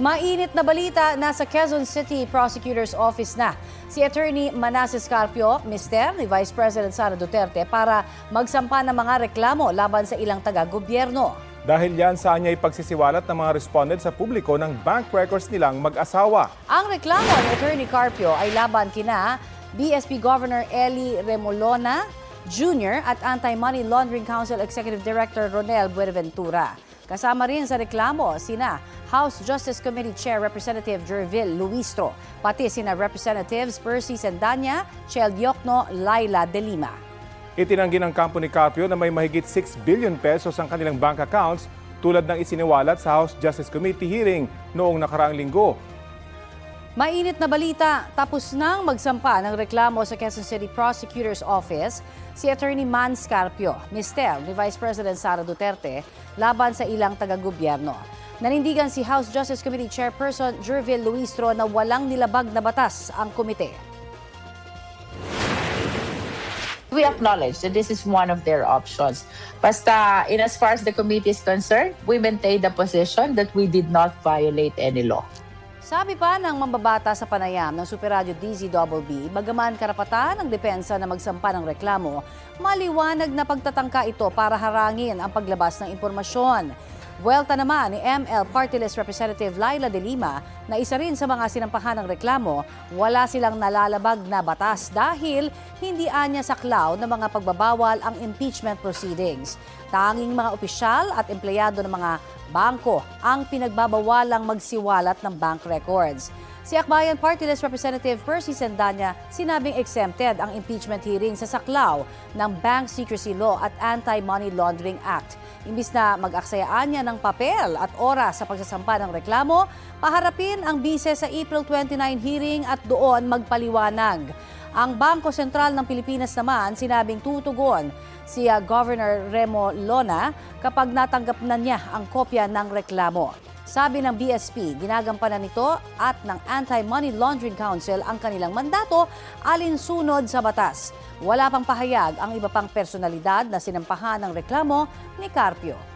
Mainit na balita, nasa Quezon City Prosecutor's Office na si Attorney Manasseh Carpio, mister ni Vice President Sara Duterte para magsampa ng mga reklamo laban sa ilang taga-gobyerno. Dahil yan sa anya'y pagsisiwalat ng mga respondent sa publiko ng bank records nilang mag-asawa. Ang reklamo ni Attorney Carpio ay laban kina BSP Governor Eli Remolona Jr. at Anti-Money Laundering Council Executive Director Ronel Buenaventura. Kasama rin sa reklamo sina House Justice Committee Chair Representative Jervil Luistro, pati sina Representatives Percy Sendanya, Chel Diokno, Laila De Lima. Itinanggi ng kampo ni Carpio na may mahigit 6 billion pesos ang kanilang bank accounts tulad ng isiniwalat sa House Justice Committee hearing noong nakaraang linggo. Mainit na balita, tapos nang magsampa ng reklamo sa Quezon City Prosecutor's Office si Attorney Mans Carpio, mister ni Vice President Sara Duterte, laban sa ilang taga-gobyerno. Nanindigan si House Justice Committee Chairperson Jervil Luistro na walang nilabag na batas ang komite. We acknowledge that this is one of their options. Basta, in as far as the committee is concerned, we maintain the position that we did not violate any law. Sabi pa ng mambabata sa panayam ng Super Radio DZBB, bagaman karapatan ng depensa na magsampa ng reklamo, maliwanag na pagtatangka ito para harangin ang paglabas ng impormasyon. Buwelta naman ni ML Party List Representative Laila De Lima na isa rin sa mga sinampahan ng reklamo, wala silang nalalabag na batas dahil hindi anya saklaw ng mga pagbabawal ang impeachment proceedings. Tanging mga opisyal at empleyado ng mga bangko ang pinagbabawalang magsiwalat ng bank records. Si Akbayan Party List Representative Percy Sendanya sinabing exempted ang impeachment hearing sa saklaw ng Bank Secrecy Law at Anti-Money Laundering Act. Imbis na mag-aksayaan niya ng papel at oras sa pagsasampa ng reklamo, paharapin ang bise sa April 29 hearing at doon magpaliwanag. Ang Bangko Sentral ng Pilipinas naman sinabing tutugon si Governor Remo Lona kapag natanggap na niya ang kopya ng reklamo. Sabi ng BSP, ginagampanan nito at ng Anti-Money Laundering Council ang kanilang mandato alinsunod sa batas. Wala pang pahayag ang iba pang personalidad na sinampahan ng reklamo ni Carpio.